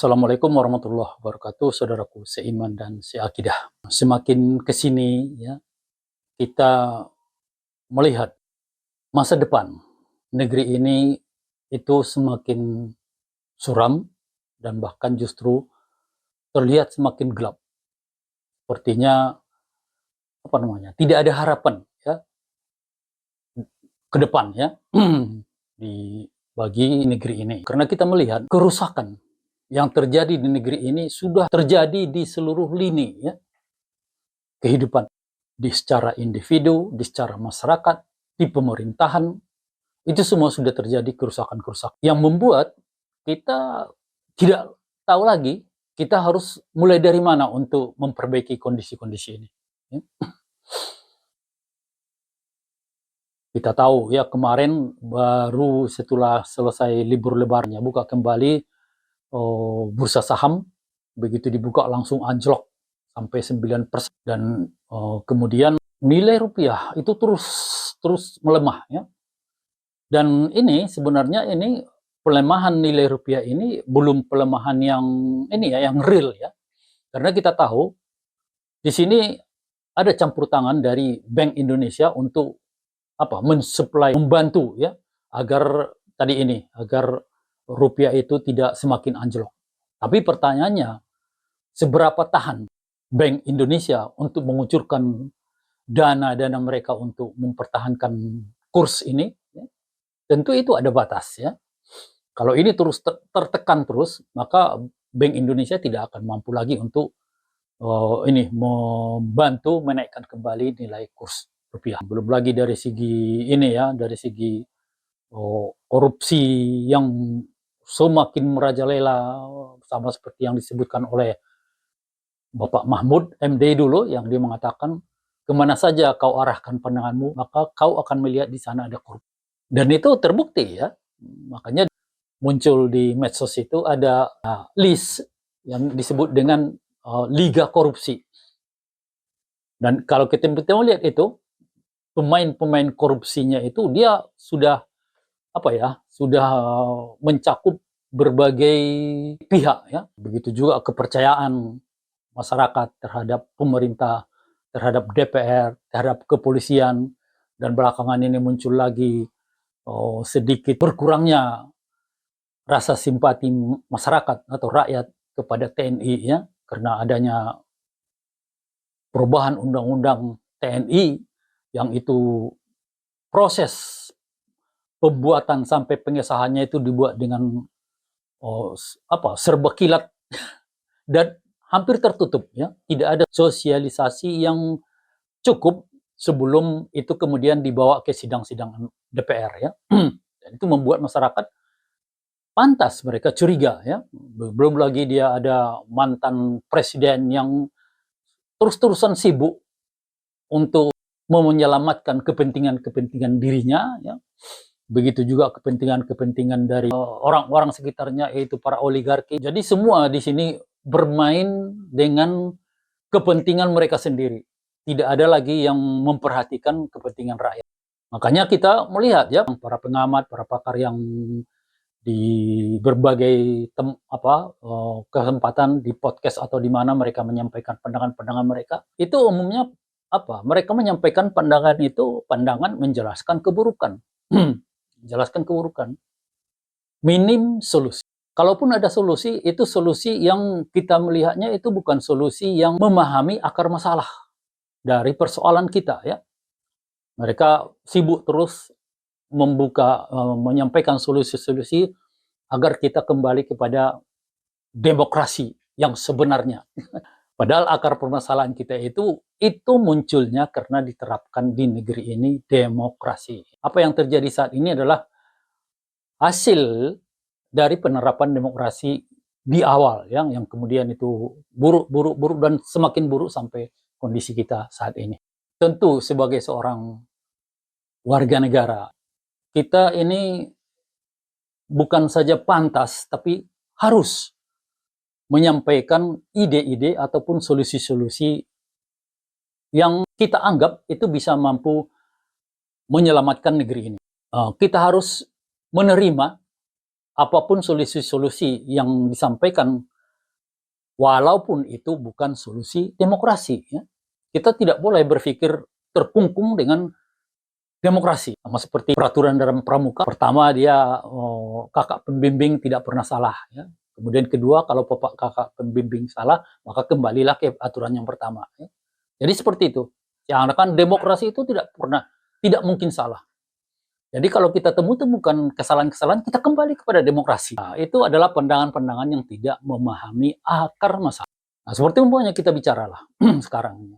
Assalamualaikum warahmatullahi wabarakatuh, saudaraku seiman dan seakidah. Semakin kesini ya, kita melihat masa depan negeri ini itu semakin suram dan bahkan justru terlihat semakin gelap. Sepertinya tidak ada harapan ya ke depan ya bagi negeri ini. Karena kita melihat kerusakan yang terjadi di negeri ini sudah terjadi di seluruh lini ya kehidupan, di secara individu, di secara masyarakat, di pemerintahan. Itu semua sudah terjadi kerusakan-kerusakan yang membuat kita tidak tahu lagi kita harus mulai dari mana untuk memperbaiki kondisi-kondisi ini ya. Kita tahu ya, kemarin baru setelah selesai libur lebarannya buka kembali bursa saham. Begitu dibuka langsung anjlok sampai 9%, dan kemudian nilai rupiah itu terus melemah ya. Dan ini sebenarnya pelemahan nilai rupiah ini belum pelemahan yang yang real ya. Karena kita tahu di sini ada campur tangan dari Bank Indonesia untuk mensuplai, membantu ya agar rupiah itu tidak semakin anjlok. Tapi pertanyaannya, seberapa tahan Bank Indonesia untuk mengucurkan dana-dana mereka untuk mempertahankan kurs ini ya? Tentu itu ada batas ya. Kalau ini terus tertekan terus, maka Bank Indonesia tidak akan mampu lagi untuk membantu menaikkan kembali nilai kurs rupiah. Belum lagi dari segi dari segi korupsi yang semakin merajalela, sama seperti yang disebutkan oleh Bapak Mahmud MD dulu, yang dia mengatakan, kemana saja kau arahkan pandanganmu, maka kau akan melihat di sana ada korupsi. Dan itu terbukti ya. Makanya muncul di medsos itu ada list yang disebut dengan Liga Korupsi. Dan kalau kita lihat itu, pemain-pemain korupsinya itu dia sudah sudah mencakup berbagai pihak ya. Begitu juga kepercayaan masyarakat terhadap pemerintah, terhadap DPR, terhadap kepolisian, dan belakangan ini muncul lagi sedikit berkurangnya rasa simpati masyarakat atau rakyat kepada TNI ya, karena adanya perubahan undang-undang TNI yang itu proses pembuatan sampai pengesahannya itu dibuat dengan serba kilat dan hampir tertutup ya. Tidak ada sosialisasi yang cukup sebelum itu kemudian dibawa ke sidang-sidang DPR ya. Dan itu membuat masyarakat pantas mereka curiga ya. Belum lagi dia ada mantan presiden yang terus-terusan sibuk untuk menyelamatkan kepentingan-kepentingan dirinya ya. Begitu juga kepentingan-kepentingan dari orang-orang sekitarnya, yaitu para oligarki. Jadi semua di sini bermain dengan kepentingan mereka sendiri. Tidak ada lagi yang memperhatikan kepentingan rakyat. Makanya kita melihat ya, para pengamat, para pakar yang di berbagai kesempatan di podcast atau di mana mereka menyampaikan pandangan-pandangan mereka, itu umumnya mereka menyampaikan pandangan itu menjelaskan keburukan. Jelaskan keburukan. Minim solusi. Kalaupun ada solusi, itu solusi yang kita melihatnya itu bukan solusi yang memahami akar masalah dari persoalan kita ya. Mereka sibuk terus menyampaikan solusi-solusi agar kita kembali kepada demokrasi yang sebenarnya. Padahal akar permasalahan kita itu munculnya karena diterapkan di negeri ini demokrasi. Apa yang terjadi saat ini adalah hasil dari penerapan demokrasi di awal yang kemudian itu buruk dan semakin buruk sampai kondisi kita saat ini. Tentu sebagai seorang warga negara, kita ini bukan saja pantas tapi harus menyampaikan ide-ide ataupun solusi-solusi yang kita anggap itu bisa mampu menyelamatkan negeri ini. Kita harus menerima apapun solusi-solusi yang disampaikan Walaupun itu bukan solusi demokrasi. Ya. Kita tidak boleh berpikir terkungkung dengan demokrasi. Sama seperti peraturan dalam pramuka, pertama dia kakak pembimbing tidak pernah salah. Ya. Kemudian kedua, kalau kakak pembimbing salah, maka kembalilah ke aturan yang pertama. Ya. Jadi seperti itu. Yang akan demokrasi itu tidak mungkin salah. Jadi kalau kita temukan kesalahan-kesalahan, kita kembali kepada demokrasi. Nah, itu adalah pandangan-pandangan yang tidak memahami akar masalah. Nah, seperti umpamanya kita bicaralah sekarang.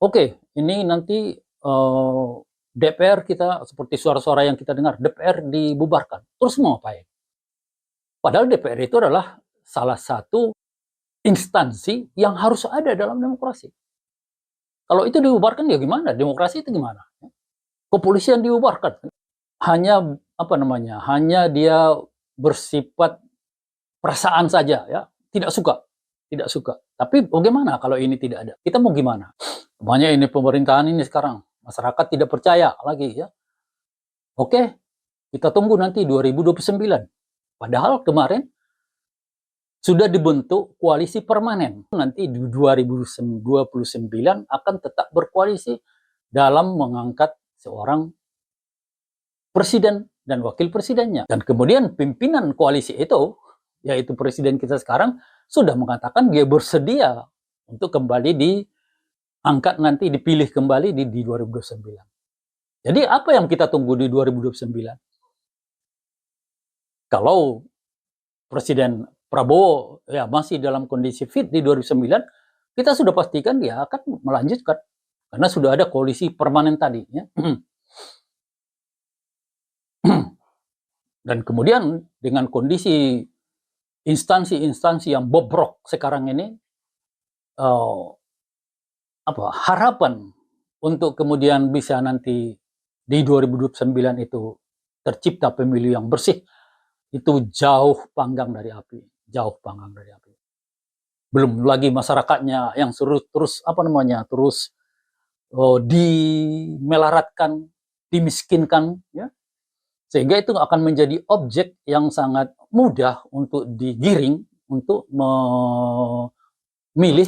Oke, ini nanti DPR kita, seperti suara-suara yang kita dengar, DPR dibubarkan. Terus mau ngapain? Padahal DPR itu adalah salah satu instansi yang harus ada dalam demokrasi. Kalau itu dibubarkan ya gimana? Demokrasi itu gimana? Kepolisian dibubarkan. Hanya dia bersifat perasaan saja, ya, tidak suka. Tapi bagaimana kalau ini tidak ada? Kita mau gimana? Banyak ini pemerintahan ini sekarang masyarakat tidak percaya lagi, ya. Oke, kita tunggu nanti 2029. Padahal kemarin sudah dibentuk koalisi permanen. Nanti di 2029 akan tetap berkoalisi dalam mengangkat seorang presiden dan wakil presidennya. Dan kemudian pimpinan koalisi itu, yaitu presiden kita sekarang, sudah mengatakan dia bersedia untuk kembali diangkat nanti, dipilih kembali di 2029. Jadi apa yang kita tunggu di 2029? Kalau Presiden Prabowo ya masih dalam kondisi fit di 2009, kita sudah pastikan dia akan melanjutkan. Karena sudah ada koalisi permanen tadi. Ya. Dan kemudian dengan kondisi instansi-instansi yang bobrok sekarang ini, harapan untuk kemudian bisa nanti di 2029 itu tercipta pemilu yang bersih, itu jauh panggang dari api. Belum lagi masyarakatnya yang terus dimelaratkan, dimiskinkan, ya. Sehingga itu akan menjadi objek yang sangat mudah untuk digiring untuk memilih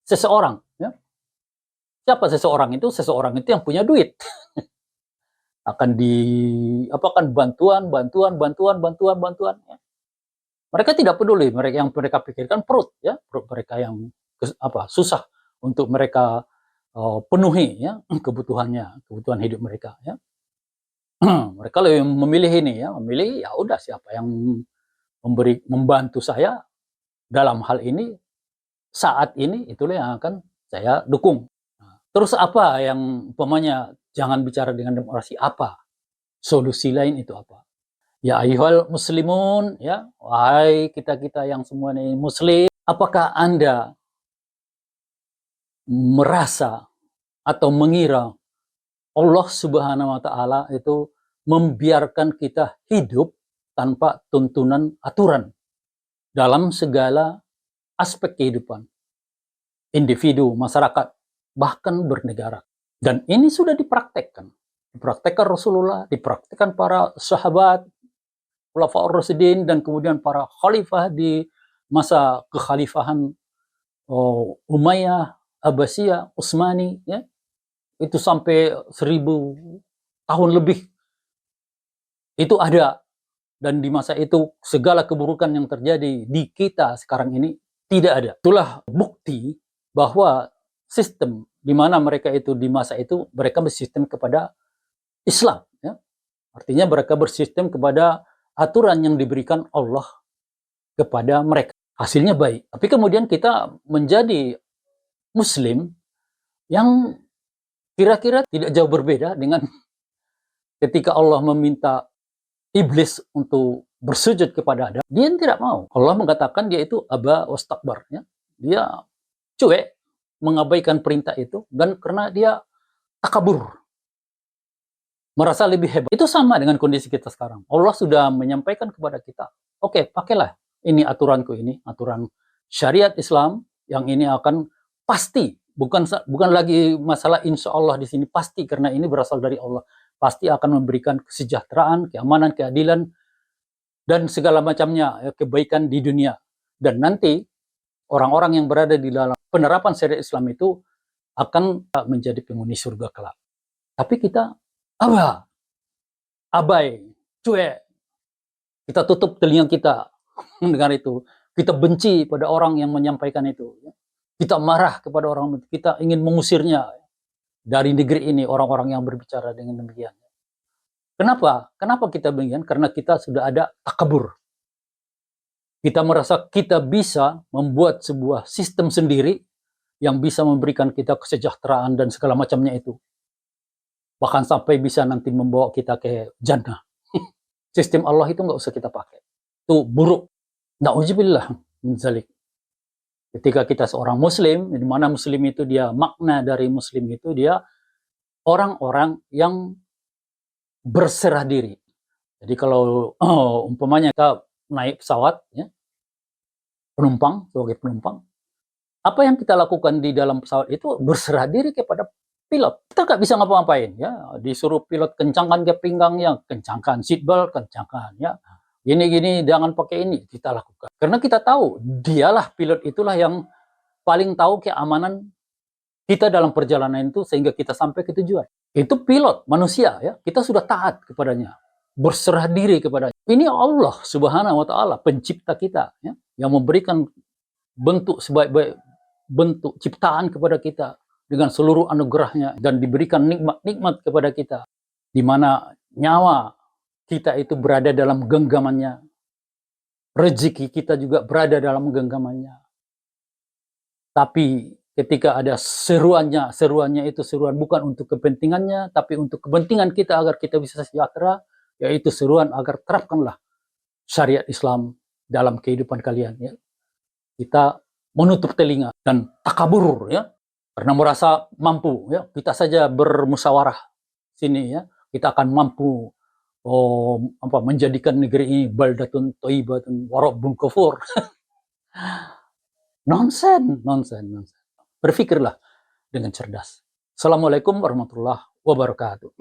seseorang. Ya. Siapa seseorang itu? Seseorang itu yang punya duit. Akan bantuan. Ya. Mereka tidak peduli. Mereka pikirkan perut, ya, perut mereka yang susah untuk mereka penuhi, ya, kebutuhan hidup mereka. Ya. Mereka lebih memilih memilih ya udah siapa yang membantu saya dalam hal ini saat ini, itulah yang akan saya dukung. Terus apa yang jangan bicara dengan demokrasi, apa solusi lain itu apa? Ya ayyuhal muslimun, ya, wahai kita yang semua ini muslim, apakah Anda merasa atau mengira Allah Subhanahu wa taala itu membiarkan kita hidup tanpa tuntunan aturan dalam segala aspek kehidupan individu, masyarakat, bahkan bernegara. Dan ini sudah dipraktekkan Rasulullah, dipraktekkan para sahabat, Khulafaur Rasyidin, dan kemudian para khalifah di masa kekhalifahan Umayyah, Abbasiyah, Utsmani, ya. Itu sampai 1000 tahun lebih itu ada. Dan di masa itu segala keburukan yang terjadi di kita sekarang ini tidak ada. Itulah bukti bahwa sistem di mana mereka itu di masa itu mereka bersistem kepada Islam, ya. Artinya mereka bersistem kepada aturan yang diberikan Allah kepada mereka. Hasilnya baik. Tapi kemudian kita menjadi Muslim yang kira-kira tidak jauh berbeda dengan ketika Allah meminta iblis untuk bersujud kepada Adam, dia tidak mau. Allah mengatakan dia itu aba wastakbar, ya. Dia cuek, mengabaikan perintah itu, dan karena dia takabur, merasa lebih hebat. Itu sama dengan kondisi kita sekarang. Allah sudah menyampaikan kepada kita, oke, pakailah ini aturanku ini, aturan syariat Islam yang ini akan pasti, bukan lagi masalah insya Allah di sini, pasti, karena ini berasal dari Allah. Pasti akan memberikan kesejahteraan, keamanan, keadilan, dan segala macamnya, ya, kebaikan di dunia. Dan nanti orang-orang yang berada di dalam penerapan syariat Islam itu akan menjadi penghuni surga kelak. Tapi kita abai, cuek, kita tutup telinga kita mendengar itu. Kita benci pada orang yang menyampaikan itu. Kita marah kepada orang itu. Kita ingin mengusirnya dari negeri ini, orang-orang yang berbicara dengan demikian. Kenapa? Kenapa kita demikian? Karena kita sudah ada takabur. Kita merasa kita bisa membuat sebuah sistem sendiri yang bisa memberikan kita kesejahteraan dan segala macamnya itu. Bahkan sampai bisa nanti membawa kita ke jannah. Sistem Allah itu nggak usah kita pakai. Itu buruk. Na'udzubillah min dzalik. Ketika kita seorang muslim, di mana muslim itu dia, makna dari muslim itu dia orang-orang yang berserah diri. Jadi kalau umpamanya kita naik pesawat, ya, sebagai penumpang, apa yang kita lakukan di dalam pesawat itu berserah diri kepada pilot. Kita nggak bisa ngapa-ngapain, ya. Disuruh pilot kencangkan ke pinggangnya, kencangkan seatbelt, kencangkan, ya. Gini-gini, jangan pakai ini, kita lakukan. Karena kita tahu, dialah pilot itulah yang paling tahu keamanan kita dalam perjalanan itu sehingga kita sampai ke tujuan. Itu pilot, manusia, ya. Kita sudah taat kepadanya, berserah diri kepadanya. Ini Allah Subhanahu wa Ta'ala, pencipta kita, ya, yang memberikan bentuk sebaik-baik bentuk ciptaan kepada kita dengan seluruh anugerahnya dan diberikan nikmat-nikmat kepada kita, di mana nyawa kita itu berada dalam genggamannya. Rezeki kita juga berada dalam genggamannya. Tapi ketika ada seruannya itu seruan bukan untuk kepentingannya, tapi untuk kepentingan kita agar kita bisa sejahtera, yaitu seruan agar terapkanlah syariat Islam dalam kehidupan kalian. Ya. Kita menutup telinga dan takabur, ya, karena merasa mampu. Ya. Kita saja bermusyawarah sini, ya, kita akan mampu menjadikan negeri ini baldatun thayyibatun wa rabbun ghafur. Nonsen. Berpikirlah dengan cerdas. Assalamualaikum warahmatullahi wabarakatuh.